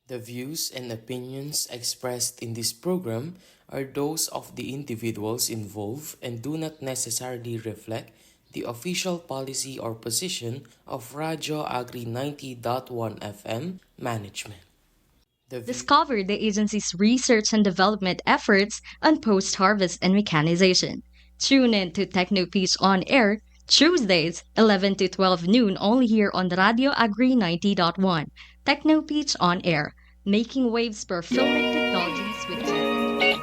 The views and opinions expressed in this program are those of the individuals involved and do not necessarily reflect the official policy or position of Radyo Agri 90.1 FM management. The view- Discover the agency's research and development efforts on post harvest and mechanization. Tune in to TechnoPeach on Air Tuesdays, 11 to 12 noon, only here on the Radio Agri 90.1. TechnoPeach on Air, making waves for filmic technologies with tech.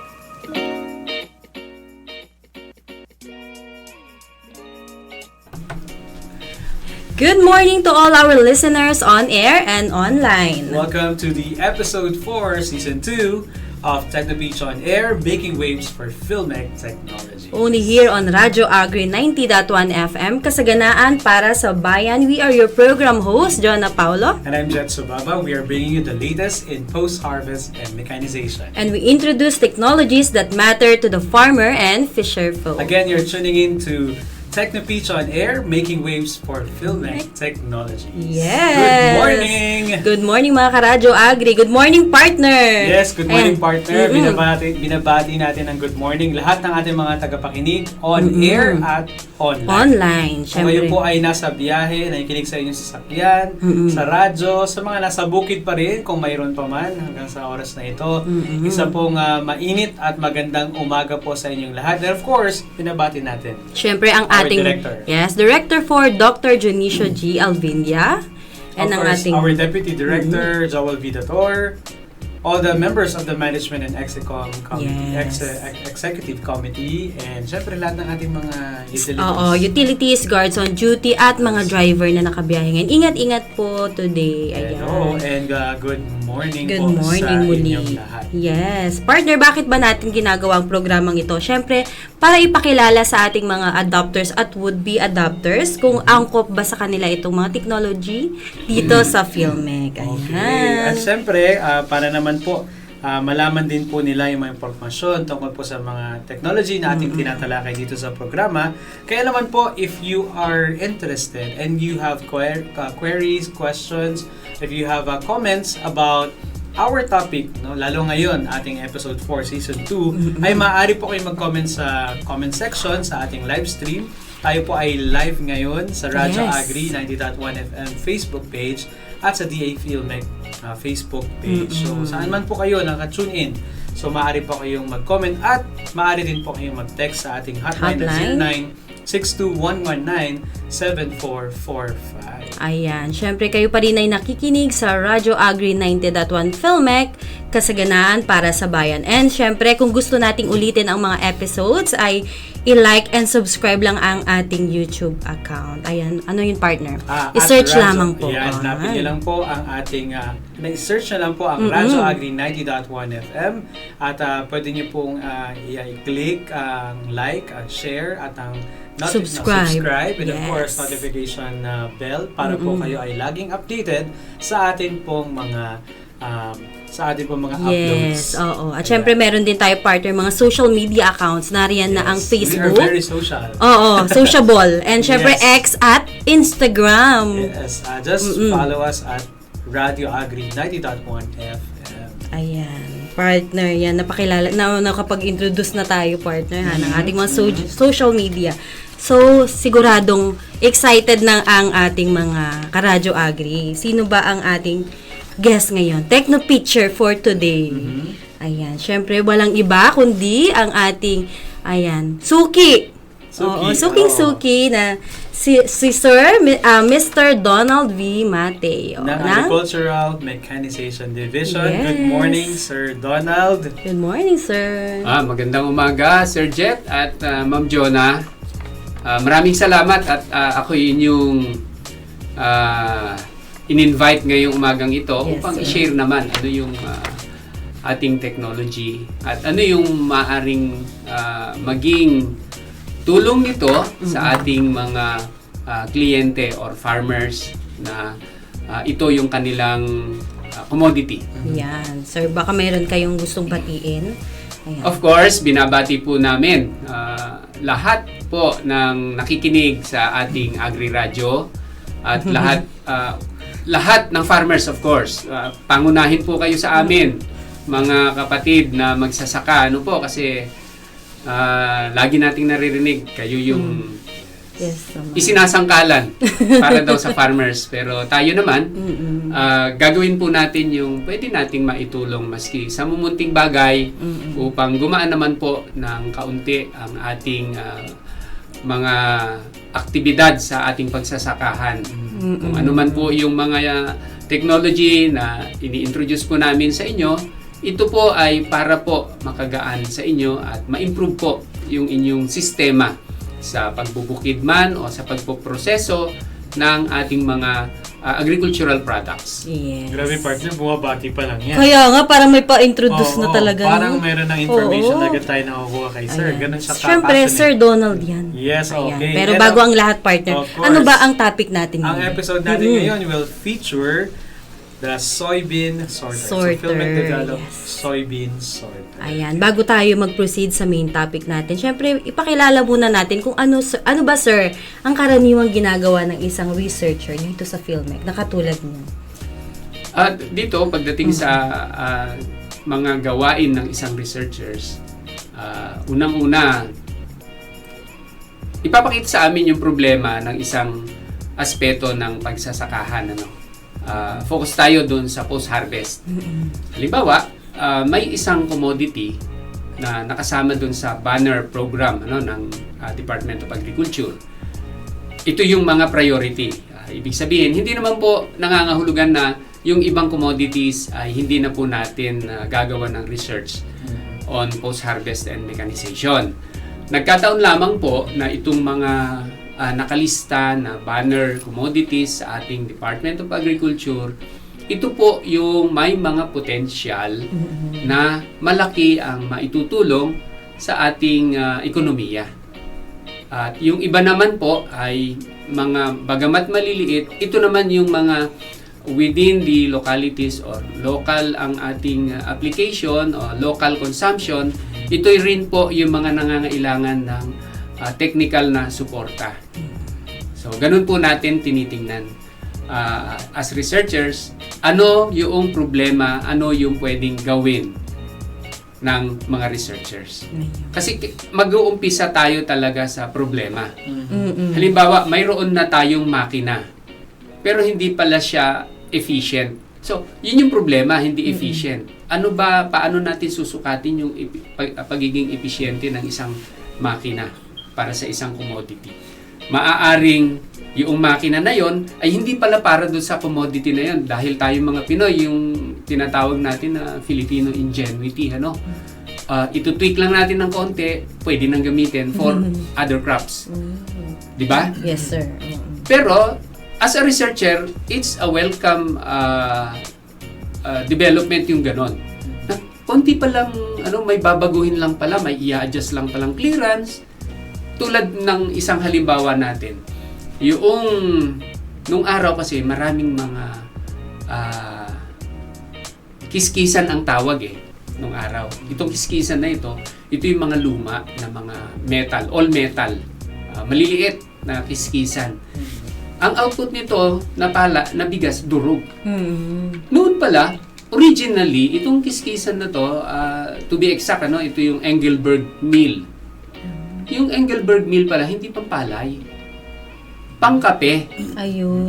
Good morning to all our listeners on air and online. Welcome to the episode 4, season 2 of TechnoBeach on Air, making waves for filmic technology. Only here on Radyo Agri 90.1 FM, kasaganaan para sa bayan. We are your program host, Jonah Paulo. And I'm Jet Subaba. We are bringing you the latest in post-harvest and mechanization. And we introduce technologies that matter to the farmer and fisher folk. Again, you're tuning in to TechnoPeach on Air, making waves for filmic technologies. Yes! Good morning! Good morning mga karadyo Agri. Good morning partner! Yes, good morning Ayan. partner. Binabati natin ng good morning lahat ng ating mga tagapakinig on air at online. Online, Kung kayo syempre. po ay nasa biyahe, nakikinig sa inyong sasakyan, sa radyo, sa mga nasa bukid pa rin, kung mayroon pa man hanggang sa oras na ito. Isa pong mainit at magandang umaga po sa inyong lahat. And of course, binabati natin Syempre ang our ating director. Yes, Director for Dr. Junicio G. Alvindia. And Of ang course, ating our Deputy Director, Joel Vidator, all the members of the Management and Execom Committee, Yes. Executive Committee, and syempre lahat ng ating mga utilities. Oo, utilities, guards on duty, at mga driver na nakabiyahe ngayon. Ingat-ingat po today. Ayan. Hello, and good morning Good po morning sa muli. inyong lahat. Yes. Partner, bakit ba natin ginagawa ang programang ito? Syempre, para ipakilala sa ating mga adopters at would-be adopters kung angkop ba sa kanila itong mga technology dito sa Filmec. Okay. Ayan. At syempre, para naman po, malaman din po nila yung mga impormasyon tungkol po sa mga technology na ating tinatalakay dito sa programa. Kaya naman po, if you are interested and you have queries, questions, if you have comments about our topic, no, lalo ngayon, ating episode 4, season 2, ay maaari po kayong mag-comment sa comment section sa ating live stream. Tayo po ay live ngayon sa Radyo Yes. Agri 90.1 FM Facebook page at sa DA Filmec Facebook page. So, saan man po kayo naka-tune in. So, maaari po kayong mag-comment at maaari din po kayong mag-text sa ating hotline na 0962-119-7445. Ayan. Syempre, kayo pa rin ay nakikinig sa Radyo Agri 90.1 Filmec, kasaganaan para sa bayan. And syempre, kung gusto nating ulitin ang mga episodes, ay i-like and subscribe lang ang ating YouTube account. Ayan. Ano yung partner? I-search At Radyo- lamang po. Yan, hanapin niyo lang po ang ating, i-search na lang po ang Radyo Agri 90.1 FM at pwede niyo pong i-click ang like, at share, at ang subscribe and of Yes. course notification bell para po kayo ay laging updated sa ating pong mga uploads. Yes, oo. At syempre, meron din tayo partner, mga social media accounts. Nariyan na ang We Facebook. are very social. Oo, sociable. And syempre, Yes. X at Instagram. Yes, just follow us at Radio Agri 90.1 FM. Ayan, partner, yan, napakilala, nakapag-introduce na tayo, partner, ha, ng ating mga social media. So, siguradong excited na ang ating mga karadyo agri. Sino ba ang ating guest ngayon? Techno-Picture for today. Ayan, syempre, walang iba kundi ang ating, Suki. Oo, Suking-Suki na si Sir, Mr. Donald V. Mateo. ng Agricultural Mechanization Division. Yes. Good morning, Sir Donald. Good morning, sir. Magandang umaga, Sir Jet at Ma'am Jonah. Maraming salamat at ako inyong in-invite ngayong umagang ito Yes, upang sir. i-share naman ano yung ating technology at ano yung maaring maging tulong nito sa ating mga kliyente or farmers na ito yung kanilang commodity. Yan. Sir, baka mayroon kayong gustong batiin. Ayan. Of course, binabati po namin lahat po ng nakikinig sa ating Agri Radio at lahat lahat ng farmers, of course. Pangunahin po kayo sa amin, mga kapatid na magsasaka. Ano po, kasi lagi nating naririnig, kayo yung Yes, naman. isinasangkalan para daw sa farmers. Pero tayo naman, gagawin po natin yung pwede nating maitulong maski sa mumunting bagay upang gumaan naman po ng kaunti ang ating mga aktibidad sa ating pagsasakahan. Kung ano man po yung mga technology na ini-introduce po namin sa inyo, ito po ay para po makagaan sa inyo at ma-improve po yung inyong sistema sa pagbubukid man o sa pagpoproseso ng ating mga agricultural products. Yes. Grabe partner, bumabati pa lang yan. Kaya nga, parang may pa-introduce na talaga. Parang no? meron ng information Oo. agad tayo nakukuha kay sir. Ayan. Ganun siya Siyempre, Sir Donald yan. Yes, Ayan. okay. Pero And bago ang lahat, partner, of course, ano ba ang topic natin ang ngayon? episode natin ngayon will feature the soybean sorter. Sorter, So, Philmec developed yes. soybean sorter. Ayan, bago tayo mag-proceed sa main topic natin, syempre, ipakilala muna natin kung ano ba, sir, ang karaniwang ginagawa ng isang researcher dito sa Philmec, na katulad niyo. At dito, pagdating sa mga gawain ng isang researchers, unang-una, ipapakita sa amin yung problema ng isang aspeto ng pagsasakahan. Focus tayo dun sa post-harvest. Halimbawa, may isang commodity na nakasama dun sa banner program ng Department of Agriculture. Ito yung mga priority. Ibig sabihin, hindi naman po nangangahulugan na yung ibang commodities ay hindi na po natin gagawa ng research on post-harvest and mechanization. Nagkataon lamang po na itong mga nakalista na banner commodities sa ating Department of Agriculture, ito po yung may mga potential na malaki ang maitutulong sa ating ekonomiya. At yung iba naman po ay mga bagamat maliliit, ito naman yung mga within the localities or local ang ating application o local consumption. Ito rin po yung mga nangangailangan ng technical na suporta. So, ganun po natin tinitingnan. As researchers, ano yung problema, ano yung pwedeng gawin ng mga researchers. Kasi mag-uumpisa tayo talaga sa problema. Halimbawa, mayroon na tayong makina, pero hindi pala siya efficient. So, yun yung problema, hindi efficient. Paano natin susukatin yung pagiging eficiente ng isang makina para sa isang commodity? Maaaring yung makina na yon ay hindi pala para doon sa commodity na yon dahil tayo mga Pinoy, yung tinatawag natin na Filipino ingenuity, ito-tweak lang natin ng konti, pwede nang gamitin for other crops. Di ba? Yes, sir. Pero, as a researcher, it's a welcome development yung ganon. Na, konti pa lang, may babaguhin lang pala, may i-adjust lang palang clearance. Tulad ng isang halimbawa natin, yung nung araw kasi maraming mga kiskisan ang tawag nung araw. Itong kiskisan na ito yung mga luma na mga metal, all metal, maliliit na kiskisan. Ang output nito na bigas, durog. Noon pala, originally, itong kiskisan na to, to be exact, ito yung Engelberg Mill. Yung Engelberg Mill pala, hindi pampalay. Pangkape. Ayun.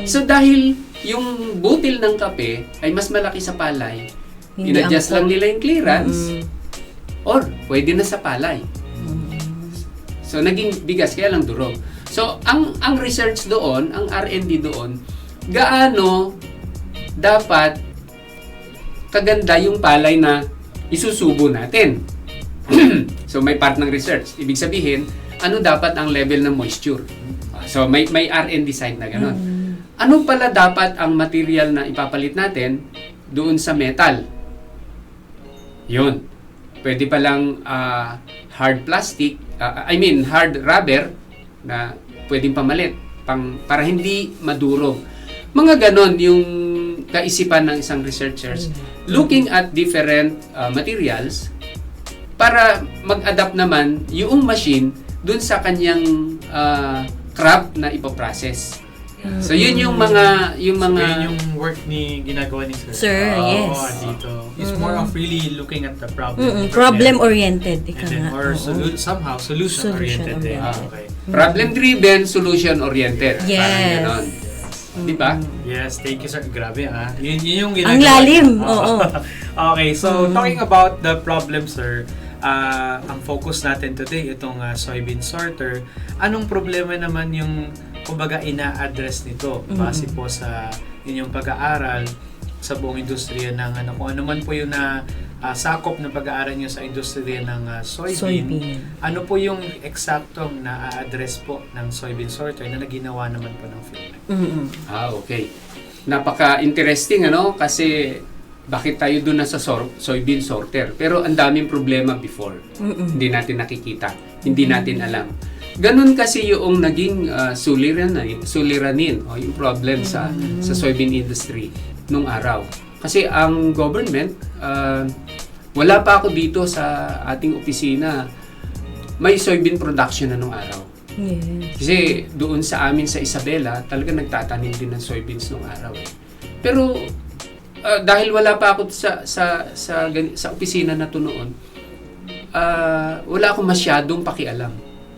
So dahil yung butil ng kape ay mas malaki sa palay, in-adjust lang nila yung clearance, or pwede na sa palay. So naging bigas, kaya lang durog. So ang research doon, ang R&D doon, gaano dapat kaganda yung palay na isusubo natin. So may part ng research. Ibig sabihin, ano dapat ang level ng moisture? So may R&D side na gano'n. Ano pala dapat ang material na ipapalit natin doon sa metal? Yun. Pwede palang hard plastic, hard rubber na pwedeng pamalit para hindi madurog. Mga ganon yung kaisipan ng isang researchers looking at different materials para mag-adapt naman yung machine dun sa kanyang crop na ipoprocess. So yun yung mga So, yun yung work ni ginagawa ni Sir. Sir, yes. Dito. It's more of really looking at the problem. Problem-oriented. And Ika then nga. more Oo. somehow solution-oriented din. Solution-oriented. Okay. problem-driven, solution-oriented. Yes. Parang ganon. Di ba? Yes, thank you sir. Grabe Yun yung ginagawa. Ang lalim, niyo. oo. Okay, so talking about the problem sir, ang focus natin today itong soybean sorter. Anong problema naman yung kumbaga ina-address nito base po sa inyong pag-aaral sa buong industriya ng kung ano man po yung sakop ng pag-aaral nyo sa industriya ng soybean. Ano po yung eksaktong na-address po ng soybean sorter na naginawa naman po ng Philmec? Okay. Napaka-interesting kasi bakit tayo doon na sa soybean sorter? Pero ang daming problema before. Hindi natin nakikita. Hindi natin alam. Ganun kasi yung naging suliranin o yung problem sa soybean industry nung araw. Kasi ang government, wala pa ako dito sa ating opisina, may soybean production na nung araw. Yes. Kasi doon sa amin sa Isabela, talaga nagtatanim din ng soybeans nung araw. Pero dahil wala pa ako sa opisina na to noon, wala akong masyadong pakialam.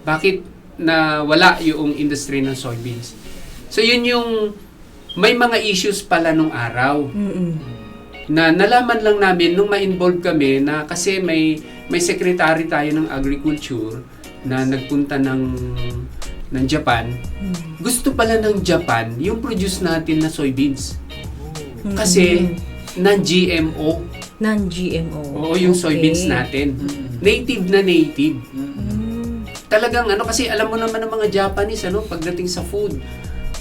Bakit na wala yung industry ng soybeans? So yun yung may mga issues pala nung araw. Na nalaman lang namin nung ma-involve kami na kasi may secretary tayo ng agriculture na nagpunta ng Japan. Gusto pala ng Japan yung produce natin na soybeans. Kasi non-GMO. Non-GMO. Oo, yung soybeans natin. Native na native. Talagang kasi alam mo naman ng mga Japanese pagdating sa food,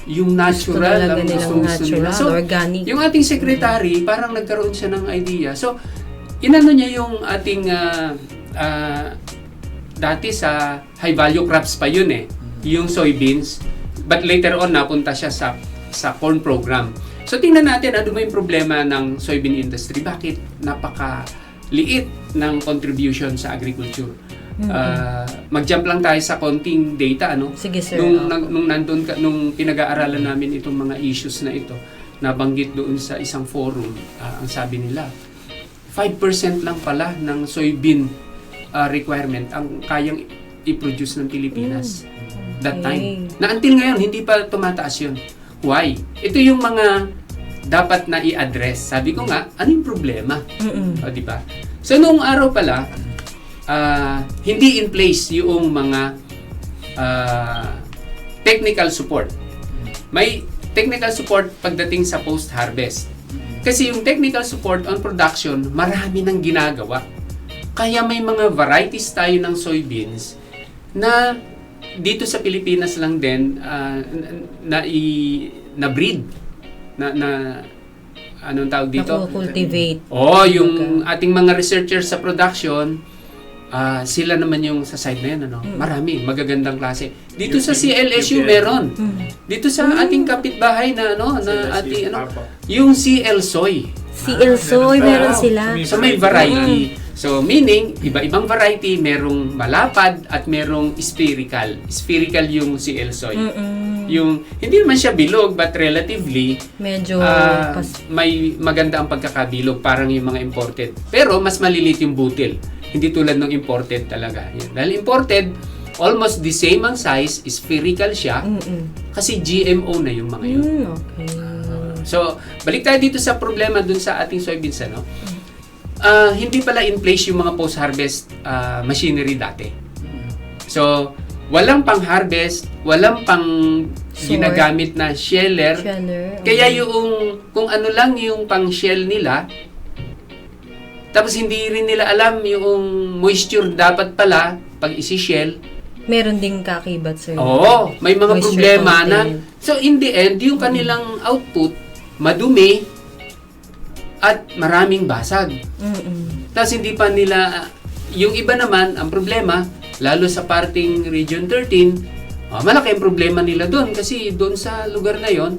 yung natural Gusto ang talaga gusto nilang natural, So, organic. yung ating secretary, parang nagkaroon siya ng idea. So, inano niya yung ating dati sa high value crops pa yun yung soybeans. But later on, napunta siya sa corn program. So, tingnan natin ano ba yung problema ng soybean industry. Bakit napakaliit ng contribution sa agriculture? Mag-jump lang tayo sa konting data Sige sir. nung pinag-aaralan namin itong mga issues na ito, nabanggit doon sa isang forum, ang sabi nila 5% lang pala ng soybean requirement ang kayang i-produce ng Pilipinas that time. Na until ngayon hindi pa tumataas yun. Why? Ito yung mga dapat na i-address. Sabi ko nga, anong problema? Di ba? So noong araw pala, hindi in place yung mga technical support. May technical support pagdating sa post-harvest. Kasi yung technical support on production, marami nang ginagawa. Kaya may mga varieties tayo ng soybeans na dito sa Pilipinas lang din na breed na anong tawag dito? Cultivate. Yung ating mga researchers sa production, sila naman yung sa side na yan, marami, magagandang klase. Dito sa CLSU meron. Dito sa ating kapitbahay na ating yung CL Soy. CL Soy, meron sila. So may variety. So meaning, iba-ibang variety, merong malapad at merong spherical. Spherical yung CL Soy. Yung hindi naman siya bilog but relatively medyo may maganda ang pagkakabilog, parang yung mga imported. Pero mas maliliit yung butil. Hindi tulad ng imported talaga. Yan. Dahil imported, almost the same ang size, spherical siya, kasi GMO na yung mga yun. Okay. So, balik tayo dito sa problema dun sa ating soybeans, hindi pala in place yung mga post-harvest machinery dati. So, walang pang-harvest, walang pang ginagamit na sheller. Kaya yung, kung ano lang yung pang-shell nila, tapos hindi rin nila alam yung moisture dapat pala pag isi-shell. Meron ding kakibat, sir. Oo, may mga Moisture problema na. content. So in the end, yung kanilang output, madumi at maraming basag. Tapos hindi pa nila, yung iba naman, ang problema, lalo sa parting Region 13, malaki ang problema nila doon kasi doon sa lugar na yon,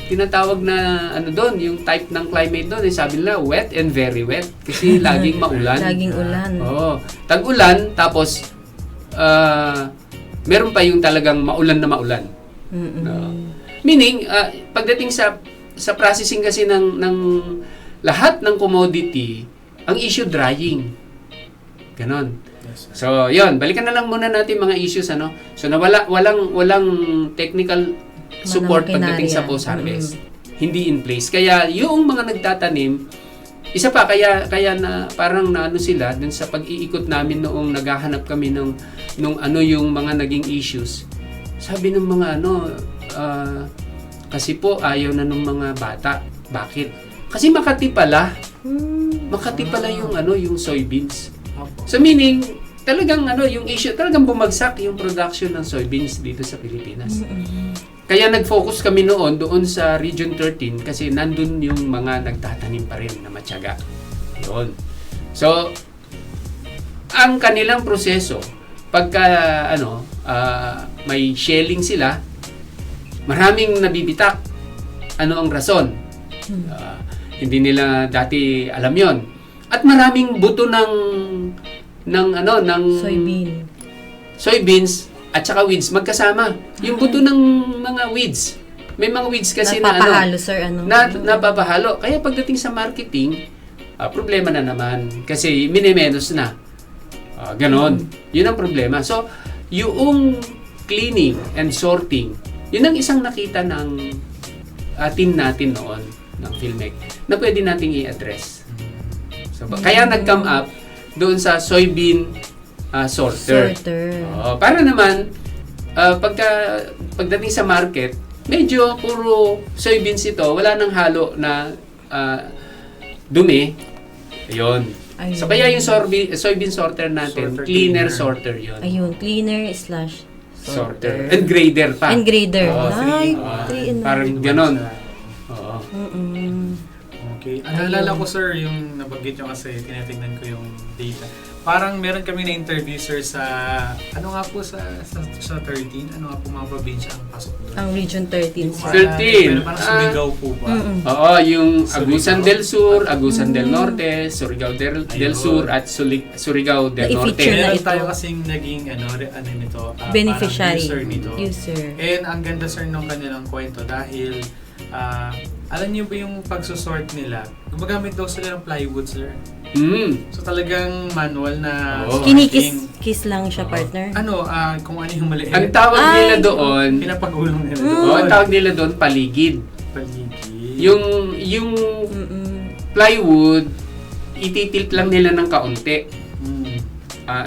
tinatawag na doon, yung type ng climate doon, sabi nila wet and very wet kasi laging maulan. Laging ulan. Oo. Tag-ulan, tapos meron pa yung talagang maulan na maulan. Meaning, pagdating sa processing kasi ng lahat ng commodity, ang issue drying. Ganon. Yes, sir. So, yun, balikan na lang muna natin mga issues, ano. So, walang technical support pagdating sa makinarya. post-harvest. Hindi in place. Kaya yung mga nagtatanim, isa pa kaya na parang naano sila dun sa pag-iikot namin noong naghahanap kami nung yung mga naging issues. Sabi ng mga kasi po ayaw na ng mga bata. Bakit? Kasi Makati pala. Makati pala yung soybeans. Opo. So meaning talagang yung issue, talagang bumagsak yung production ng soybeans dito sa Pilipinas. Kaya nag-focus kami doon sa Region 13 kasi nandun yung mga nagtatanim pa rin na matyaga. Yun. So, ang kanilang proseso, pagka may shelling sila, maraming nabibitak. Ano ang rason? Hindi nila dati alam yon. At maraming buto ng soybeans at saka weeds magkasama. Yung buto ng mga weeds. May mga weeds kasi Napapahalo, sir, napapahalo. Kaya pagdating sa marketing, problema na naman. Kasi minimenos na. Ganon. Yun ang problema. So, yung cleaning and sorting, yun ang isang nakita ng team natin noon, ng PhilMec, na pwede nating i-address. So, kaya nag-come up doon sa soybean sorter. Para naman, pagdating sa market, medyo puro soybeans ito, wala nang halo na dumi. Ayun. So, kaya yung soybean sorter natin, cleaner sorter yun. Ayun, cleaner/sorter. And grader pa. And grader. Oo, 3 in 1. parang ganon. Oo. Okay. Naalala ko, sir, yung nabanggit nyo kasi tinitingnan ko yung data. Parang meron kami na interview, sir, sa ano nga po sa 13, ano nga po mga probinsya ang pasok doon? Ang Region 13, sir. 13. Pero parang Surigao po ba? Oo, yung Agusan Surigao. del Sur, Agusan del Norte, Surigao del Ayun. Sur, at Surigao del Norte. Na-feature Meron ito. tayo kasing naging nito, Beneficiary. parang user nito. User. And ang ganda, sir, ng kanilang kwento dahil alam niyo ba yung pagsusort nila, gumagamit daw sila ng plywood, sir. So talagang manual na Oo. sorting. Kinikis lang siya, partner. Kung ano yung maliit, Ang tawag nila doon, pinapagulong nila ang tawag nila doon paligid. paligid. Yung plywood, ititilt lang nila ng kaunti.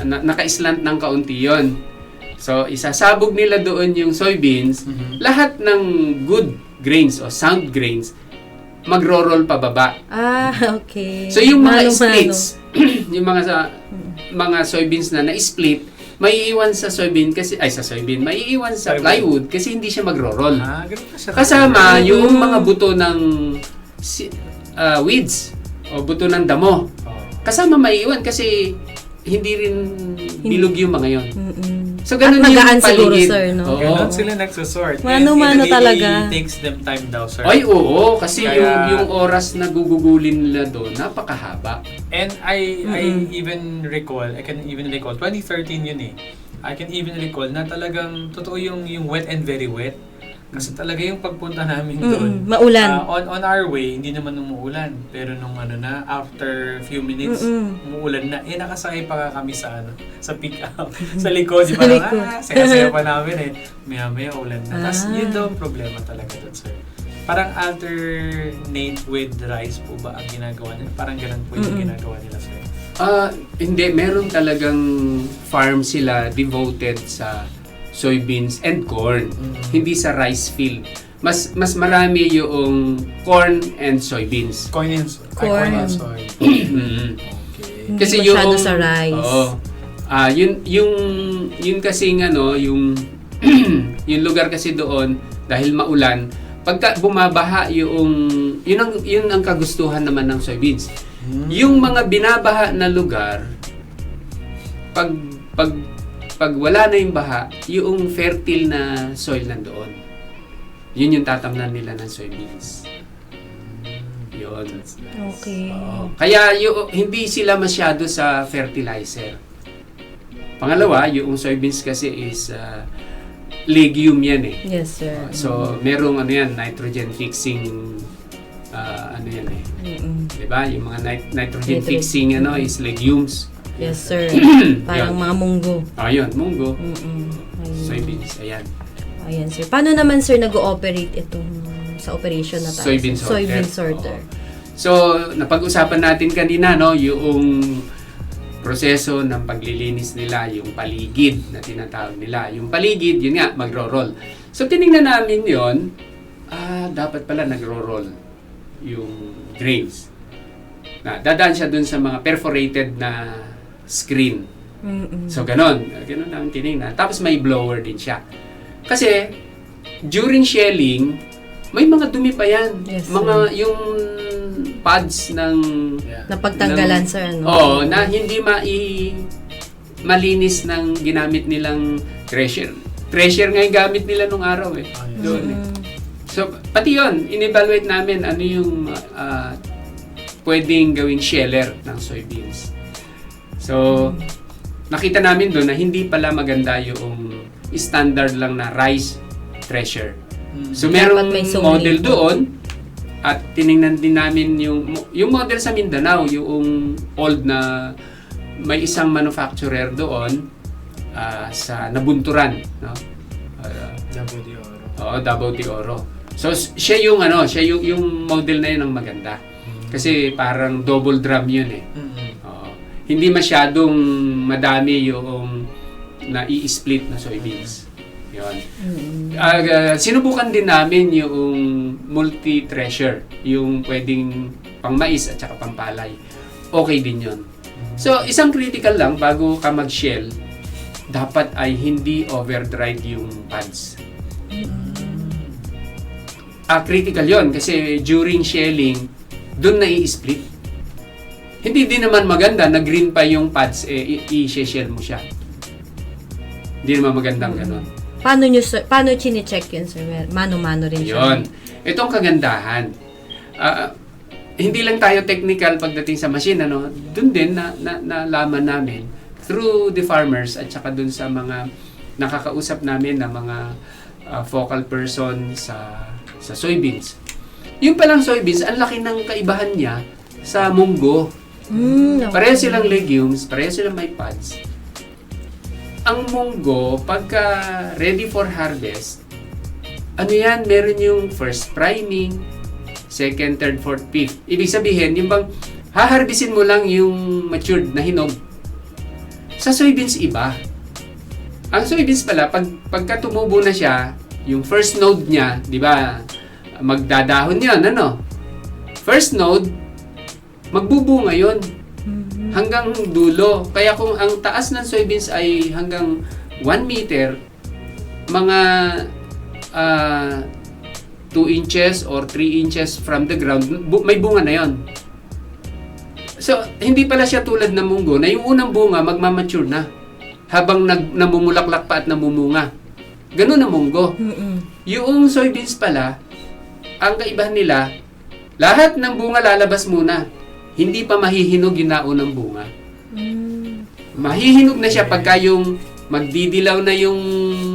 Naka-slant ng kaunti yon. So, isasabog nila doon yung soybeans. Lahat ng good grains o sound grains, magro-roll pababa. Okay. So, yung mga Mano-mano. splits, yung mga soybeans na na-split, maiiwan sa soybean kasi, maiiwan sa plywood kasi hindi siya magro-roll. Ganun pa siya. Kasama yung mga buto ng weeds o buto ng damo. Kasama maiiwan kasi hindi rin bilog yung mga yon. So, ganun At magaan yung paligid. siguro, sir, no? Oo. Ganun sila nagsusort. Mano-mano And it talaga. really takes them time daw, sir. Ay, oo. Kasi Kaya- yung oras na gugugulin nila doon, napakahaba. And I even recall, I can even recall, 2013 yun eh. I can even recall na talagang totoo yung wet and very wet. Kasi talaga yung pagpunta namin doon. Maulan. On our way, hindi naman umuulan. Pero nung after few minutes, umuulan na. Nakasakay pa kami sa pick up. Sa likod. Di ba? Saya-saya pa namin eh. Maya-maya ulan na. Tapos yun daw ang problema talaga doon, sir. Parang alternate with rice po ba ang ginagawa nila? Parang ganun po yung ginagawa nila, sir. Hindi. Meron talagang farm sila devoted sa soybeans and corn. Hindi sa rice field. Mas marami yung corn and soybeans. Corn and soy. Corn. soy. Mm. Hindi Kasi masyado sa rice. Oo. Yun kasi yung yung lugar kasi doon dahil maulan, pagka bumabaha yun ang kagustuhan naman ng soybeans. Yung mga binabaha na lugar, pag wala na yung baha, yung fertile na soil nandoon. Yun yung tatamnan nila ng soybeans. Yun. Okay. Kaya hindi sila masyado sa fertilizer. Pangalawa, yung soybeans kasi is legume yan eh. Yes, sir. So, merong ano yan, nitrogen fixing, ano yan eh. Mm-mm. Diba? Yung mga nitrogen Nitrogen. fixing ano is legumes. Yes, sir. Parang mga munggo. Yun, munggo, Ayun. soybeans, ayan. Ayan, sir. Paano naman, sir, nag-ooperate itong sa operation na tayo? Soybean sorter. Soybean sorter. Oo. So, napag-usapan natin kanina, no, yung proseso ng paglilinis nila, yung paligid na tinatawag nila. Yung paligid, yun nga, magro-roll. So, tinignan namin yon, dapat pala nagro-roll yung grains. Dadaan siya dun sa mga perforated na screen. Mm-mm. So, ganon ang tinignan. Tapos may blower din siya. Kasi, during shelling, may mga dumi pa yan. Yes, mga, yung pads ng... Napagtanggalan, sir, ano? Oo, na hindi malinis ng ginamit nilang thresher. Thresher nga yung gamit nila nung araw eh. Doon eh. So, pati yun, in-evaluate namin ano yung pwedeng gawing sheller ng soybeans. So, nakita namin doon na hindi pala maganda yung standard lang na rice thresher. So, merong Dapat may model sumili. doon at tiningnan din namin yung model sa Mindanao, yung old na may isang manufacturer doon sa Nabunturan, no? Double de oro. Oo, Davao de Oro. So siya yung model na yun ang maganda. Kasi parang double drum yun eh. Oo. Hindi masyadong madami yung na-i-split na soybeans. Yun. Sinubukan din namin yung multi-thresher, yung pwedeng pang mais at saka pang palay. Okay din yun. So, isang critical lang bago ka mag-shell, dapat ay hindi overdried yung pads. Critical yon kasi during shelling, dun na i-split. Hindi din naman maganda na green pa yung pads, i-shell mo siya. Hindi naman magandang ganun. Paano chine-check yun, sir? Mano-mano rin siya. Yun. Itong kagandahan. Hindi lang tayo technical pagdating sa machine, ano? Doon din na nalaman namin through the farmers at saka doon sa mga nakakausap namin na mga focal person sa soybeans. Yung palang soybeans, ang laki ng kaibahan niya sa munggo. Okay. Pareho silang legumes, pareho silang may pods. Ang munggo, pagka ready for harvest, ano yan, meron yung first priming, second, third, fourth, fifth. Ibig sabihin, yung bang haharbisin mo lang yung matured na hinog. Sa soybeans, iba. Ang soybeans pala, pagka tumubo na siya, yung first node niya, di ba, magdadahon yun, ano? First node, magbubunga yun. Hanggang dulo. Kaya kung ang taas ng soybeans ay hanggang 1 meter, mga 2 inches or 3 inches from the ground, may bunga na yon. So, hindi pala siya tulad ng munggo na yung unang bunga magmamature na habang namumulaklak pa at namumunga. Ganun ang munggo. Yung soybeans pala, ang kaibahan nila, lahat ng bunga lalabas muna. Hindi pa mahihinog yung naunang bunga. Mahihinog na siya pagka yung magdidilaw na yung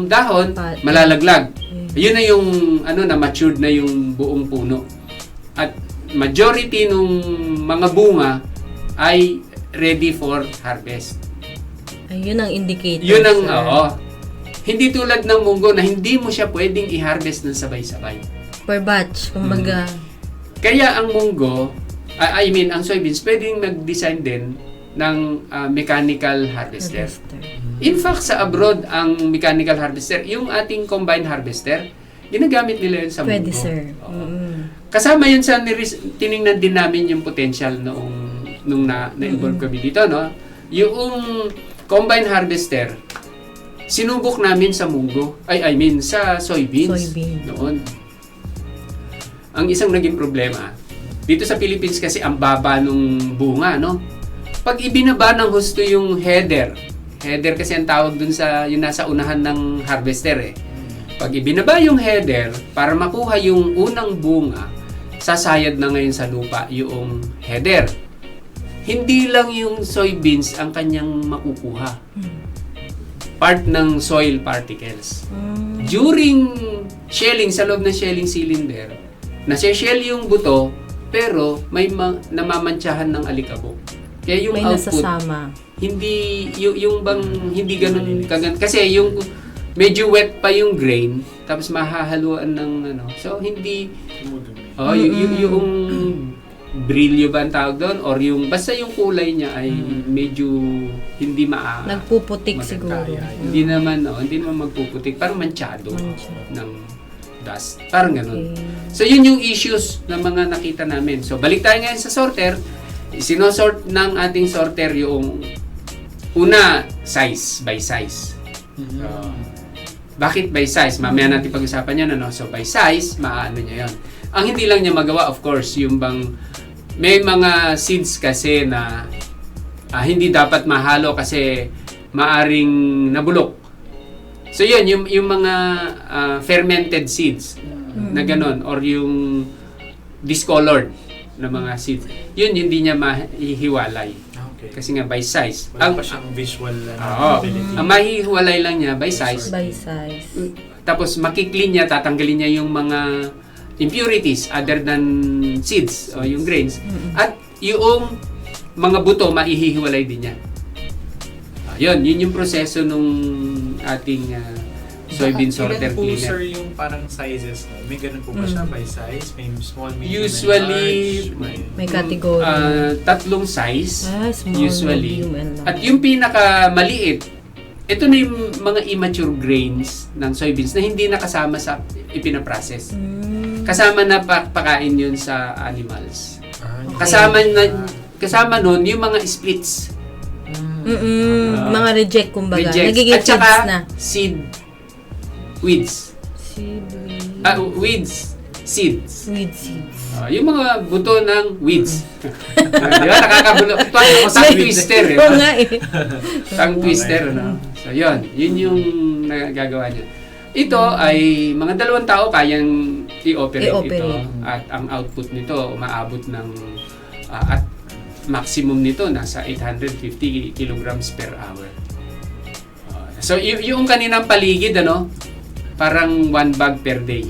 dahon, malalaglag. Yun na yung na matured na yung buong puno. At majority nung mga bunga ay ready for harvest. Ayun ang indicator. Yun ang, sir. oo. Hindi tulad ng munggo na hindi mo siya pwedeng i-harvest ng sabay-sabay. Per batch, kumbaga. Kaya ang munggo, ang soybeans, pwedeng mag-design din ng mechanical harvester. In fact, sa abroad, ang mechanical harvester, yung ating combine harvester, ginagamit nila yun sa munggo. Pwede, sir. Oo. Kasama yun sa tiningnan din namin yung potential nung na-involve kami dito, no? Yung combine harvester, sinubok namin sa munggo, sa soybeans. Noon. Ang isang naging problema, dito sa Philippines kasi ang baba nung bunga, no? Pag ibinaba ng husto yung header kasi ang tawag dun sa yung nasa unahan ng harvester eh. Pag ibinaba yung header, para makuha yung unang bunga, sasayad na ngayon sa lupa yung header. Hindi lang yung soybeans ang kanyang makukuha. part ng soil particles. During shelling, sa loob ng shelling cylinder, nasi-shell yung buto, pero may namamantsahan ng alikabok. Kaya yung May output, nasasama. hindi, yung bang, hindi ganun kagan. Kasi yung medyo wet pa yung grain, tapos mahahaluan ng ano. So, hindi, yung brilyo ba ang tawag doon? Or yung, basta yung kulay niya ay medyo hindi Nagpuputik maganda. siguro. Hindi naman magpuputik. Parang manchado ng dust. Parang ganun. Okay. So, yun yung issues na mga nakita namin. So, balik tayo ngayon sa sorter. Sinosort ng ating sorter yung una, size by size. Bakit by size? Mamaya natin pag-usapan yan, ano? So, by size, maano niya yun. Ang hindi lang niya magawa, of course, yung bang may mga seeds kasi na hindi dapat mahalo kasi maaring nabulok. So, yun, yung mga fermented seeds na ganon, or yung discolored na mga seeds, yun hindi niya mahihiwalay. Okay. Kasi nga by size. Wala pa siyang visual ability. Ang mahihiwalay lang niya by size. By size. Tapos makiklean niya, tatanggalin niya yung mga impurities other than seeds o yung grains. At yung mga buto, maihihiwalay din niya. Yun yung proseso nung ating soybean sorter Ilan po, cleaner. sir, yung parang sizes? May ganun po ba siya by size? May small, medium, Usually, and large? May category. Tatlong size. Small, usually. medium, and large. At yung pinakamaliit, ito na yung mga immature grains ng soybeans na hindi nakasama sa ipinaprocess. Kasama na pakain yun sa animals. Kasama nun yung mga splits. Mga reject, kumbaga. Rejects. Nagiging At saka seeds na. weeds. Seed. Seeds. Weed seeds. Yung mga buto ng weeds. Di ba? Nakakabulo. Tongue twister. Oo nga eh. Tongue twister. No? So, yun yung nagagawa niya. Ito ay mga 2 tao kayang i-operate ito. At ang output nito umaabot ng at maximum nito nasa 850 kilograms per hour. So, yung kaninang paligid, ano, parang 1 bag per day.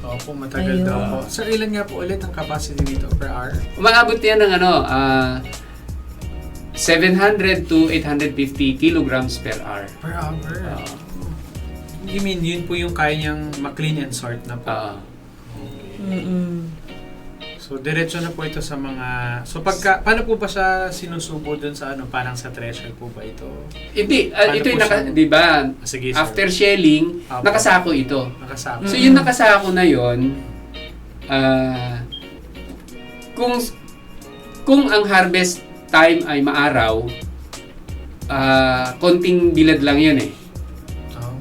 Opo, matagal daw po. Sir, ilan nga po ulit ang capacity nito per hour? Umaabot yan ng 700 to 850 kilograms per hour. Per hour? You mean, yun po yung kaya niyang ma-clean and sort na po? So, diretso na po ito sa mga... So, paano po ba siya sinusubo dun sa parang sa thresher po ba ito? Hindi, Paano ito po yung siya- di ba? Sige, sir. After shelling, Apo. nakasako ito. Nakasama. So, yung nakasako na yon, kung ang harvest time ay maaraw, konting bilad lang yun eh.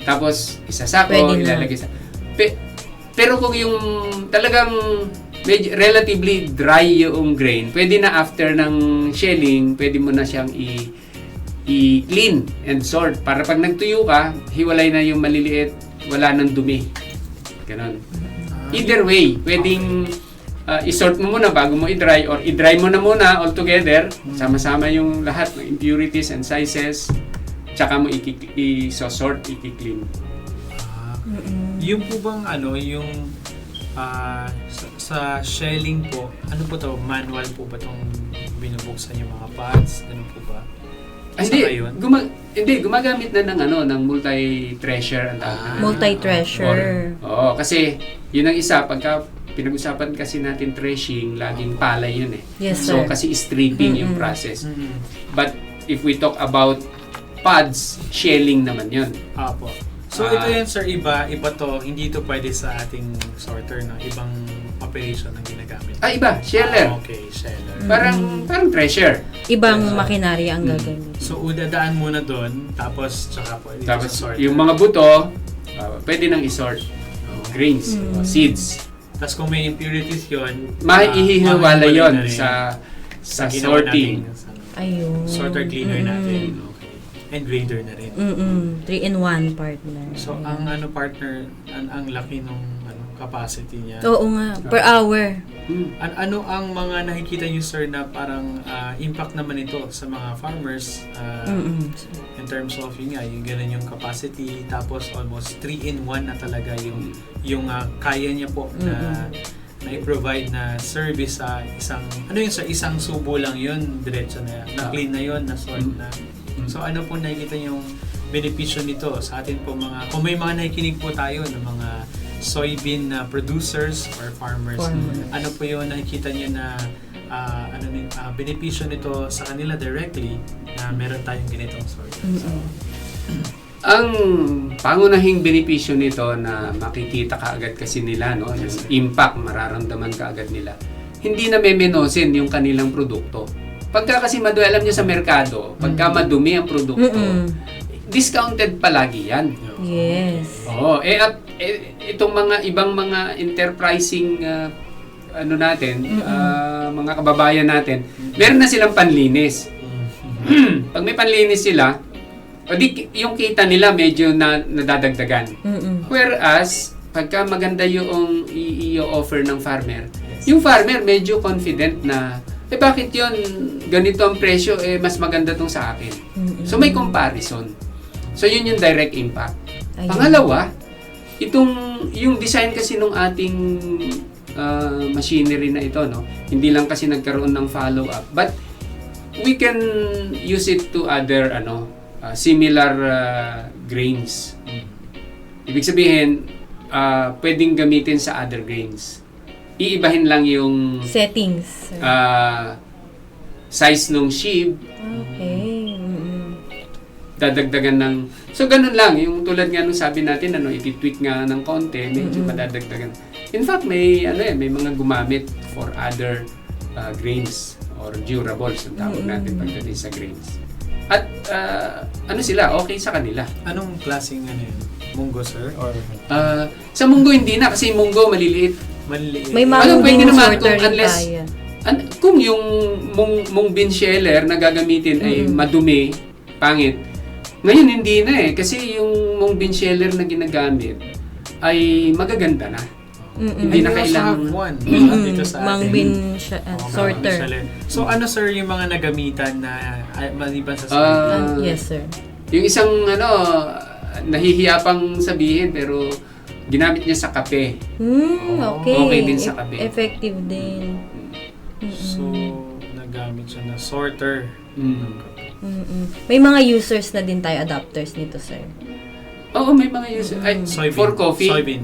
Tapos, isasako, Pwede na. ilalagay sa... pero kung yung talagang relatively dry yung grain, pwede na after ng shelling, pwede mo na siyang i-clean and sort. Para pag nagtuyo ka, hiwalay na yung maliliit, wala nang dumi. Ganon. Either way, pwedeng i-sort mo muna bago mo i-dry, or i-dry mo na muna all together, sama-sama yung lahat ng impurities and sizes, tsaka mo i-sort, i-clean. Yung po bang yung sa shelling po, ano po to? Manual po ba itong binubuksan yung mga pods? Ganun po ba? Hindi, gumagamit na ng multi-thresher ang tawag na. Multi-thresher. Oo, kasi yun ang isa, pagka pinag-usapan kasi natin threshing, laging palay yun eh. Yes, So, sir. kasi stripping yung process. But if we talk about pods, shelling naman yun. Apo. So, ito yun, sir, iba to, hindi ito pwede sa ating sorter, no? Ibang operation ang ginagamit. Iba, sheller. Okay, sheller. Parang thresher. Ibang makinarya ang gagamit. So, udadaan muna doon, tapos tsaka po dito Tapos sa sorter. yung mga buto, pwede nang i-sort. Grains, seeds. Tapos kung may impurities yun, Maihihiwala na yon rin sa ginawa sorting. nating, Ayun. sorter cleaner natin. Okay. And grader na rin. 3-in-1 partner. So, ang partner, ang laki nung capacity niya. Oo nga, per hour. Ano ang mga nakikita niyo, sir, na parang impact naman ito sa mga farmers in terms of yung ganun yung capacity, tapos almost 3-in-1 na talaga yung kaya niya po na i-provide na service sa isang subo lang yun, diretso na clean na yun, na sort na. So ano po nakikita yung benepisyo nito sa atin po kung may mga nakikinig po tayo ng mga soybean producers or farmers. Ano po yung nakikita niyo na benepisyo nito sa kanila directly na meron tayong ganitong sort? Ang pangunahing benepisyo nito na makikita kaagad kasi nila, no, yung impact mararamdaman kaagad nila. Hindi na memenosin yung kanilang produkto. Pagka kasi alam niyo sa merkado, pagka madumi ang produkto, discounted palagi yan. Yes. Oo, itong mga ibang mga enterprising mga kababayan natin, meron na silang panlinis. Pag may panlinis sila, yung kita nila medyo nadadagdagan. Whereas, pagka maganda yung i-offer ng farmer, yung farmer medyo confident na, bakit yun, ganito ang presyo, mas maganda tong sa akin. So, may comparison. So, yun yung direct impact. Pangalawa, yung design kasi nung ating machinery na ito, no, hindi lang kasi nagkaroon ng follow-up, but we can use it to other similar grains. Ibig sabihin, pwedeng gamitin sa other grains. Iibahin lang yung Settings. size ng sheave. Okay. Dadagdagan ng... So, ganun lang. Yung tulad nga nung sabi natin, iti-tweak nga ng konti, medyo madadagdagan. In fact, may mga gumamit for other grains or durables, ang tawag natin pagdating sa grains. At sila, okay sa kanila. Anong klaseng munggo, sir? Or sa munggo hindi na, kasi munggo maliliit. May mga pwede naman sorter kung rin unless kaya. Kung yung mung bean sheller na gagamitin ay madumi, pangit. Ngayon hindi na kasi yung mung bean sheller na ginagamit ay magaganda na. Hindi na kailangan dito sa Mang atin. bin sorter. So ano, sir, yung mga nagamitan na maliban sa Yes, sir. Yung isang nahihiya pang sabihin pero ginamit niya sa kape. Okay. Okay din sa kape. Effective din. So nagamit siya na sorter. May mga users na din tayo, adapters nito, sir. Oo, may mga user. For coffee. Soybean.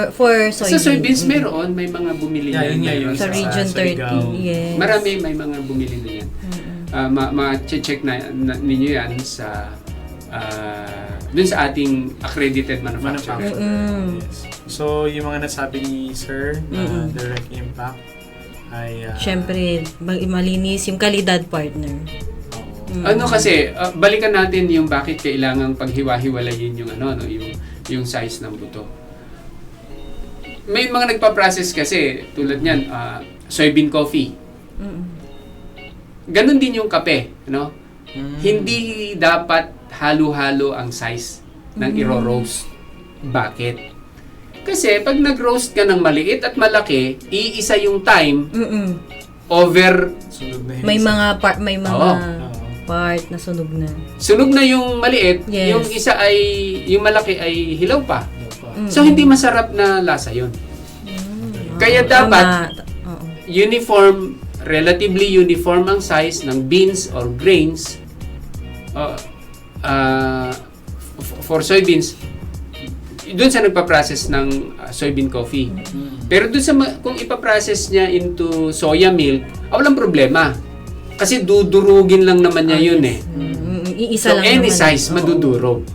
For soybean. Sa soybeans meron, may mga bumili na. Yun Sa Region 30, yes. Marami, may mga bumili na yan. Ma-check na ninyo yan sa dun sa ating accredited manufacturer. Yes. So, yung mga nasabi ni Sir na direct impact ay... Siyempre, malinis yung kalidad, partner. Kasi, balikan natin yung bakit kailangang paghiwa-hiwalayin yung yung size ng buto. May mga nagpa-process kasi, tulad niyan, soybean coffee. Ganon din yung kape, Hindi dapat halo-halo ang size ng iro-roast. Bakit? Kasi pag nag-roast ka ng maliit at malaki, iisa yung time over... May mga part na sunog na. Sunog na yung maliit, Yes. yung isa ay, yung malaki ay hilaw pa. So, hindi masarap na lasa yun. Kaya dapat, relatively uniform ang size ng beans or grains for soybeans. Doon sa nagpa-process ng soybean coffee. Pero doon sa kung ipa-process niya into soya milk, walang problema. Kasi dudurugin lang naman niya yun Iisa so lang any naman. size madudurog.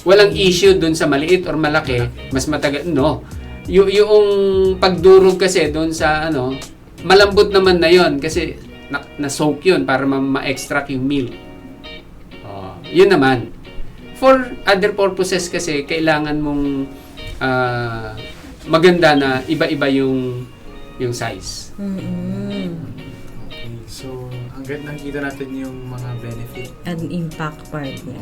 Walang issue doon sa maliit or malaki, mas matagal. No. Yung pagdurog kasi doon sa malambot naman na yon kasi na-soak yun para ma-extract yung milk. Yun naman. For other purposes kasi, kailangan mong maganda na iba-iba yung size. So, hanggang nakikita natin yung mga benefit And impact partner.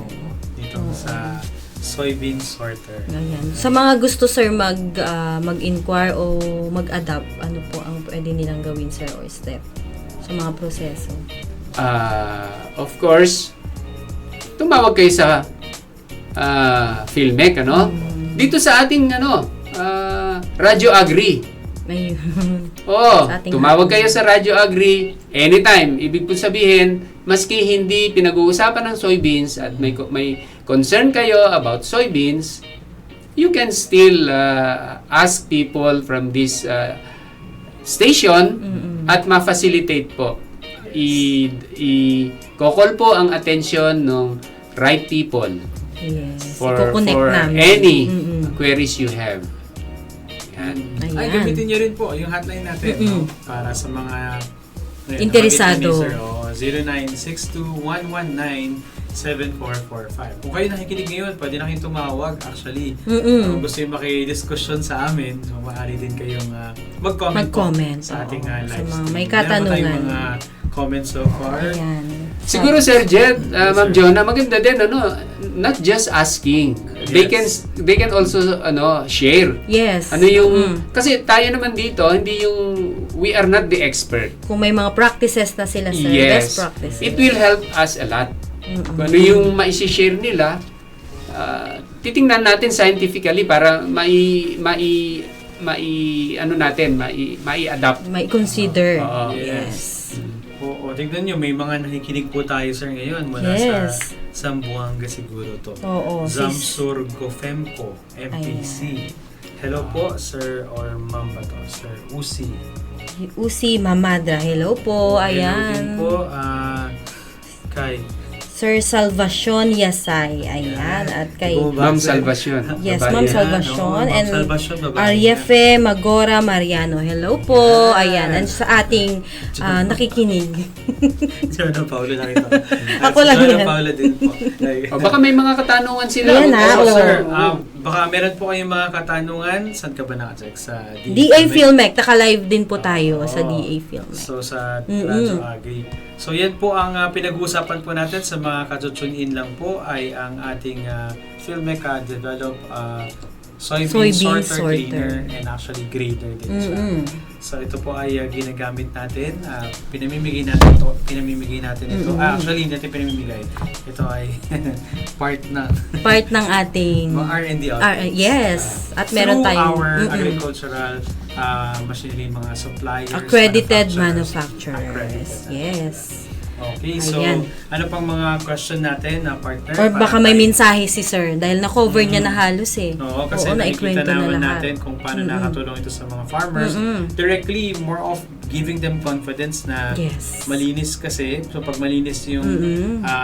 dito sa soybean sorter. Ayan. Sa mga gusto sir mag-inquire o mag-adapt, ano po ang pwede nilang gawin sir or step sa mga proseso? Of course, tumawag kayo sa Philmec, ano? Dito sa ating Radyo Agri. Ayun. Oo, Sa ating tumawag hotline. kayo sa Radyo Agri anytime. Ibig po sabihin, maski hindi pinag-uusapan ng soybeans at may concern kayo about soybeans, you can still ask people from this station at ma-facilitate po. I-call po ang attention ng right people Yes. for Iko-connect namin. any queries you have. Yan. Ay, Ayan. gamitin nyo rin po yung hotline natin no? Para sa mga Interesado. nabanggit ni Sir, 0962-119-7445. Kung kayo nakikinig ngayon, pwede na kayong tumawag actually. Kung gusto yung makidiskusyon sa amin, so maaari din kayong mag-comment po Mag-comment, sa ating oo. live Sa mga stream. may Meron ba tayong katanungan. mga comments so far? Ayan. Siguro Sir Jed, Ma'am Jonah, maganda din not just asking. They can also share. Yes. Ano yung kasi tayo naman dito, hindi yung we are not the expert. Kung may mga practices na sila sir, best Yes. practices. It will help us a lot. Kung ano yung mai-share nila, titingnan natin scientifically para mai-adapt. May consider. Oo. Yes. Oo, tignan nyo, may mga nakikinig po tayo sir ngayon mula Yes. sa Zamboanga siguro to. Oo. Zamsur Gofemco, MPC. Hello po, sir or ma'am ba to? Sir Usi. Usi Mamadra. Hello po. Hello din Ayan. po, kay Sir Salvacion Yasay. Ayan. At kay Ma'am Salvacion. Yes, babae. Ma'am Ayan, Salvacion. Ma'am And Salvacion, babae. Ariefe Magora Mariano. Hello po. Ayan. And sa ating nakikinig. Jonah Paulo na ito. Ako lang Jonah yan. Paulo din po. O, baka may mga katanungan sila. Ayan na, Oo, oo. sir. Baka meron po kayong mga katanungan. Saan ka ba naka-check? Sa DA Filmec. Naka-live din po tayo sa DA Filmec. So, sa Radyo Agri. So, yan po ang pinag-uusapan po natin sa mga katutune-in lang po ay ang ating Filmec develop soybean sorter, cleaner, and actually grader din siya. So, ito po ay ginagamit natin. Pinamimigay natin ito. Actually, hindi natin pinamimigay. Ito ay part Ng ating mga R&D outputs. yes. At meron through tayong our agricultural machinery, mga suppliers, accredited manufacturers. manufacturers. Yes. Okay, so Ayan. ano pang mga question natin na partner? Or baka Para may tayo- mensahe si sir dahil na-cover niya na halos eh. Oo, kasi naikwento nakikita naman lahat. natin kung paano nakatulong ito sa mga farmers. Directly, more of giving them confidence na Yes. malinis kasi. So, pag malinis yung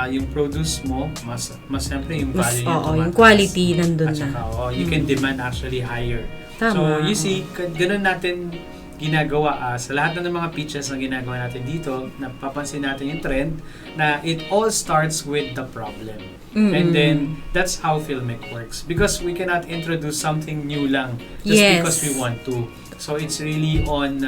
yung produce mo, mas siyempre yung Mas, value niya oo, yung tumataas. quality nandun At saka, na. you can demand actually higher. Tama. So, you see, ganun natin ginagawa sa lahat ng mga pitches na ginagawa natin dito, napapansin natin yung trend na it all starts with the problem. And then, that's how Filmic works. Because we cannot introduce something new lang just Yes. because we want to. So, it's really on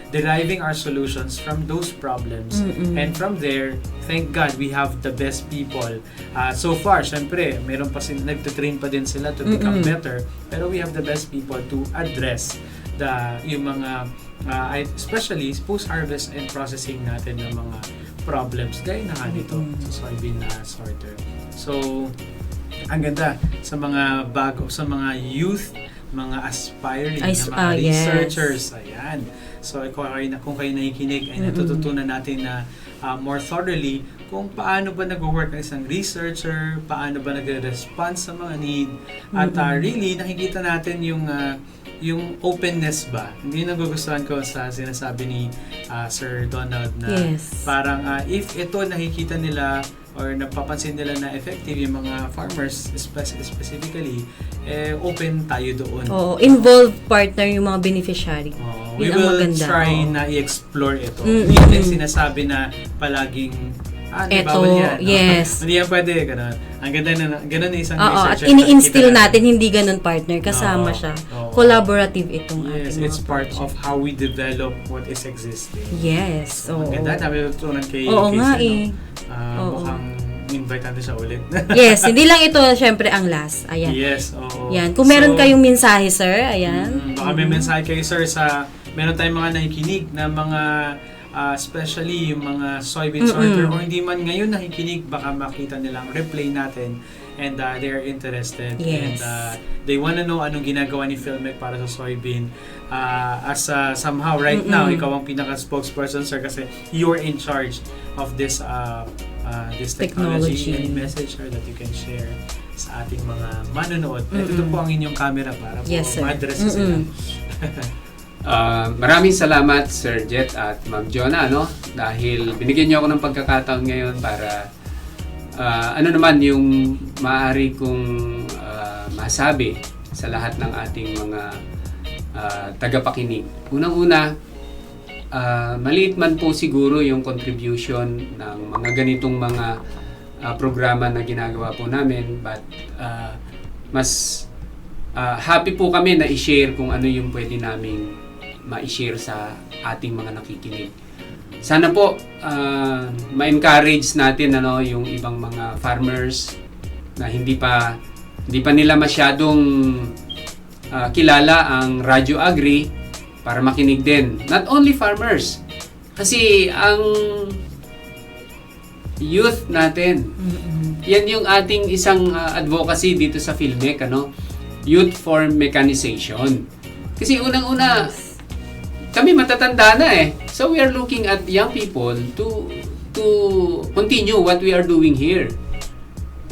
deriving our solutions from those problems. And from there, thank God, we have the best people. So far, syempre, meron pa nagtutrain pa din sila to become better. Pero we have the best people to address yung mga especially post-harvest and processing natin ng mga problems gaya na nga dito sa soybean sorter. So, ang ganda sa mga sa mga youth, mga aspiring na mga researchers. Ayan. So, kung kayo nakikinig, ay natututunan natin na more thoroughly kung paano ba nag-work ang isang researcher, paano ba nagre-respond sa mga need, at really nakikita natin yung openness ba. Hindi nagugustuhan ko sa sinasabi ni Sir Donald na parang if ito nakikita nila or napapansin nila na effective yung mga farmers specifically, open tayo doon. Oo, involve partner yung mga beneficiary. We Yun ang will maganda. try na i-explore ito. Hindi sinasabi na palaging May Eto, bawal yan. yes. Hindi yan pwede, ganun. Ang ganda na, ganun isang Oo, at researcher. ini-instill Nakikita natin, hindi ganun partner, kasama Oo, siya. oo. Collaborative itong Yes, ating it's mga part project. of how we develop what is existing. Yes, oo. Ang ganda, dami natutunan kay Oo nga Sir, eh. no? Oo. Mukhang invite natin siya ulit. Yes, hindi lang ito, syempre, ang last. Ayan. Yes, oo. Yan. Kung meron So, kayong mensahe, sir, ayan. baka may mensahe kayo, sir, sa meron tayong mga nakikinig na mga especially yung mga soybean sorter or hindi man ngayon nakikinig, baka makita nilang replay natin and they are interested Yes. and they wanna know anong ginagawa ni Philmec para sa soybean as somehow right now ikaw ang pinaka-spokesperson, sir, kasi you're in charge of this this technology. Any message, sir, that you can share sa ating mga manonood? Ito po ang inyong camera para po Yes, sir. ma-address sila. Maraming salamat Sir Jet at Ma'am Jonah, dahil binigyan niyo ako ng pagkakataon ngayon para ano naman yung maaari kong masabi sa lahat ng ating mga tagapakinig. Unang-una, maliit man po siguro yung contribution ng mga ganitong mga programa na ginagawa po namin, but mas happy po kami na i-share kung ano yung pwede naming ma-share sa ating mga nakikinig. Sana po ma-encourage natin yung ibang mga farmers na hindi pa nila masyadong kilala ang Radyo Agri para makinig din. Not only farmers, kasi ang youth natin, yan yung ating isang advocacy dito sa Philmec, Youth for Mechanization. Kasi unang-una, kami matatanda na so we are looking at young people to continue what we are doing here.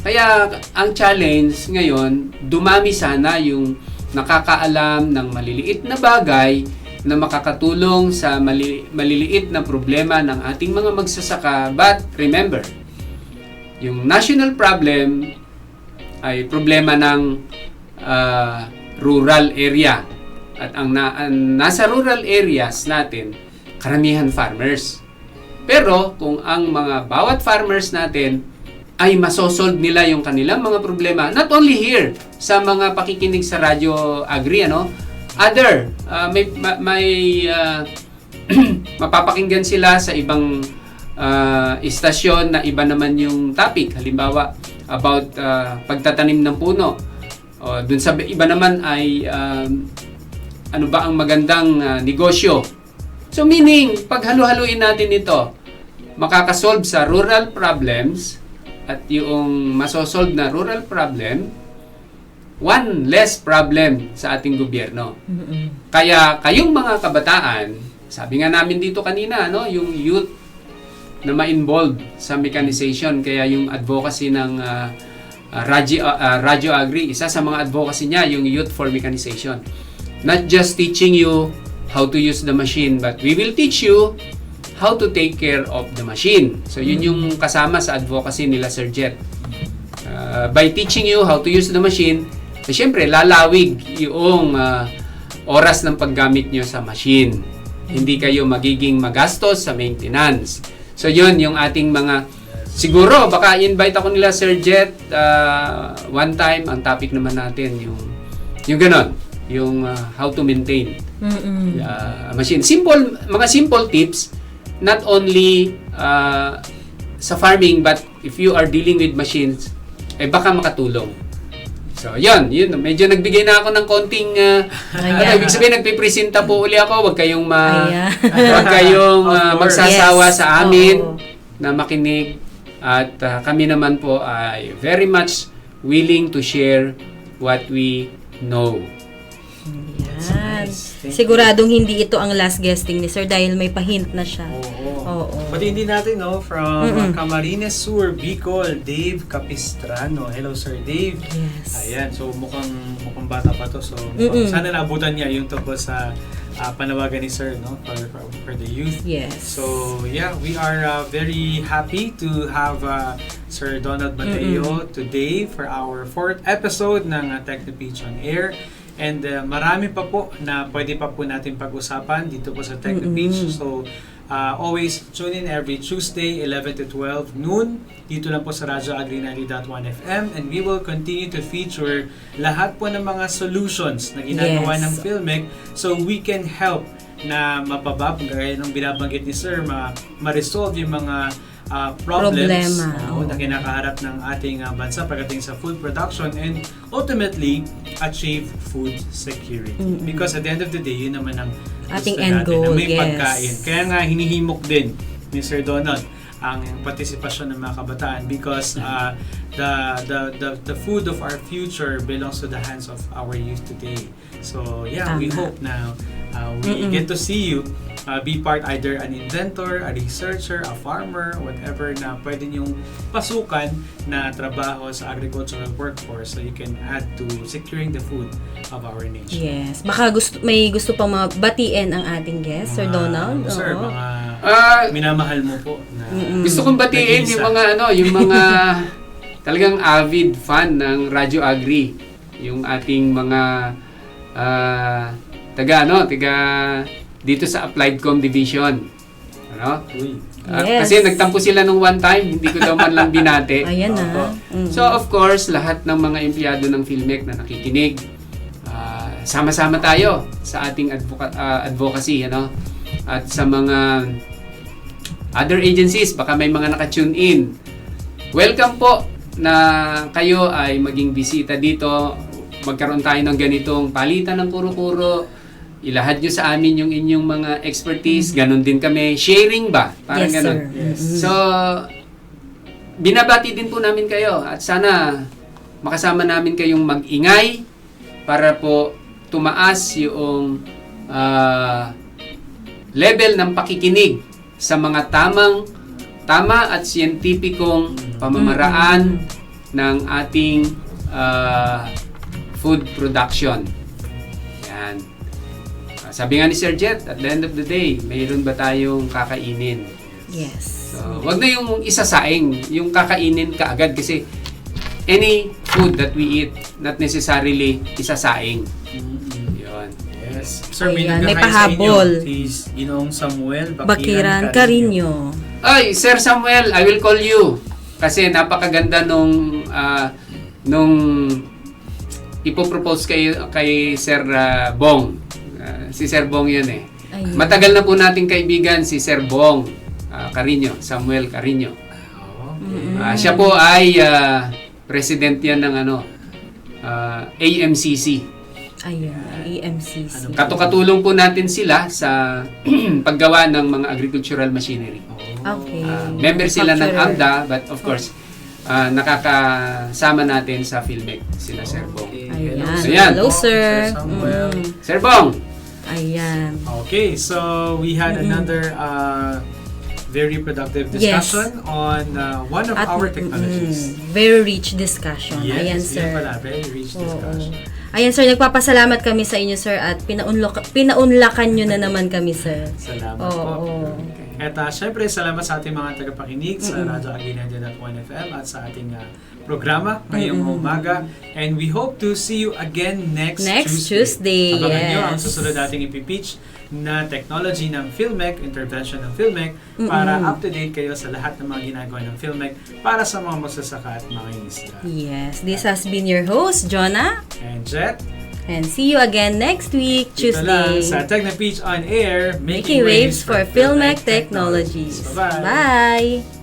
Kaya ang challenge ngayon, dumami sana yung nakakaalam ng maliliit na bagay na makakatulong sa maliliit na problema ng ating mga magsasaka. But remember, yung national problem ay problema ng rural area. At ang nasa rural areas natin, karamihan farmers. Pero kung ang mga bawat farmers natin ay masosolve nila yung kanilang mga problema, not only here sa mga pakikinig sa Radyo Agri, other may mapapakinggan sila sa ibang istasyon na iba naman yung topic. Halimbawa about pagtatanim ng puno. Dun sa iba naman ay ano ba ang magandang negosyo. So meaning, pag halu-haluin natin ito, makakasolve sa rural problems at yung masosolve na rural problem, one less problem sa ating gobyerno. Kaya kayong mga kabataan, sabi nga namin dito kanina, yung youth na ma-involve sa mechanization, kaya yung advocacy ng Radyo Agri, isa sa mga advocacy niya, yung Youth for Mechanization. Not just teaching you how to use the machine, but we will teach you how to take care of the machine. So yun yung kasama sa advocacy nila Sir Jet. By teaching you how to use the machine, siyempre lalawig yung oras ng paggamit nyo sa machine. Hindi kayo magiging magastos sa maintenance. So yun yung ating mga, siguro baka invite ako nila Sir Jet one time. Ang topic naman natin yung ganon, yung how to maintain machine. Mga simple tips, not only sa farming, but if you are dealing with machines, baka makatulong. So, yun. Medyo nagbigay na ako ng konting, ibig sabihin, nagpipresenta po uli ako. Huwag kayong, magsasawa sa amin na makinig. At kami naman po ay very much willing to share what we know. Yan. Nice. Siguradong hindi ito ang last guesting ni Sir dahil may pa-hint na siya. Oo. Pati hindi natin, from Camarines Sur, Bicol, Dave Capistrano. Hello, Sir Dave. Yes. Ayan, so mukhang bata pa to. So, sana naabutan niya yung tungkol sa panawagan ni Sir, for the youth. Yes. So, yeah, we are very happy to have Sir Donald Mateo today for our 4th episode ng Technopeach on Air. And marami pa po na pwede pa po natin pag-usapan dito po sa Technopeach. So, always tune in every Tuesday, 11 to 12 noon. Dito lang po sa Radyo Agri 90.1 FM, and we will continue to feature lahat po ng mga solutions na ginagawa Yes. ng Filmec, so we can help na mapababa, gaya ng binabanggit ni Sir, ma-resolve yung mga problems Problema. na kinakaharap ng ating bansa pagdating sa food production, and ultimately achieve food security. Because at the end of the day, yun naman ang Ating gusto end natin, na goal, may yes. pagkain. Kaya nga hinihimok din ni Sir Donald ang partisipasyon ng mga kabataan, because the food of our future belongs to the hands of our youth today. So yeah, we Tama. hope na we get to see you be part, either an inventor, a researcher, a farmer, whatever na pwede niyong pasukan na trabaho sa agricultural workforce, so you can add to securing the food of our nation. Yes. Baka may gusto pang mga batiin ang ating guest, Sir Donald. Sir, Oo. mga Ah, minamahal mo po na gusto kong batiin nag-iisa. yung mga talagang avid fan ng Radyo Agri, yung ating mga taga dito sa Applied Com Division. Ano? Uy. Yes. Kasi nagtampo sila nung one time, hindi ko daw man lang binate. Ayan na. Opo. So of course, lahat ng mga empleyado ng Filmec na nakikinig, sama-sama tayo sa ating advocacy, ano? At sa mga other agencies, baka may mga naka-tune in. Welcome po na kayo ay maging bisita dito. Magkaroon tayo ng ganitong palitan ng kuro-kuro. Ilahad nyo sa amin yung inyong mga expertise. Ganon din kami. Sharing ba? Parang Yes, ganon. sir. Yes. So, binabati din po namin kayo. At sana makasama namin kayong mag-ingay para po tumaas yung level ng pakikinig sa mga tama at siyentipikong pamamaraan ng ating food production. Yan. Sabi nga ni Sir Jet, at the end of the day, mayroon ba tayong kakainin? Yes. So, wag na yung isasaing, yung kakainin ka agad, kasi any food that we eat, not necessarily isasaing. Yun. Yes. Sir, may Ayan, may nagkakain sa inyo. pahabol. Si Ginoong Samuel Bakiran Carino. Ay, Sir Samuel, I will call you. Kasi napakaganda nung ipopropose kay Sir Bong. Si Sir Bong yun eh. Ayun. Matagal na po nating kaibigan si Sir Bong Carino, Samuel Carino. Siya po ay president yan ng AMCC. Ayun, EMCC. Katulong po natin sila sa paggawa ng mga agricultural machinery. Okay. Member sila ng Manufacturer. AMDA, but of course, nakakasama natin sa Filmec sila Sir Bong. Ayan. Ayan. Hello, sir. Samuel. Sir Bong! Ayan. Okay, so we had another very productive discussion on one of our technologies. Very rich discussion. Yes, Ayan, yun sir. pala, very rich discussion. Ayan, sir. Nagpapasalamat kami sa inyo, sir. At pinaunlakan nyo na naman kami, sir. Salamat Oo. po. At syempre, salamat sa ating mga tagapakinig sa Radyo Agri 90.1 FM at sa ating programa ngayong umaga. And we hope to see you again next Tuesday. Abangan nyo ang Yes. susunod nating ipipitch na technology ng Filmec, intervention ng Filmec, para up-to-date kayo sa lahat ng mga ginagawa ng Filmec para sa mga magsasaka at mga isda. Yes. This has been your host, Jonah. And Jet, And see you again next week, dito lang Tuesday. sa Techno Pitch on Air, Making waves for Filmec Technologies. Bye-bye! Bye!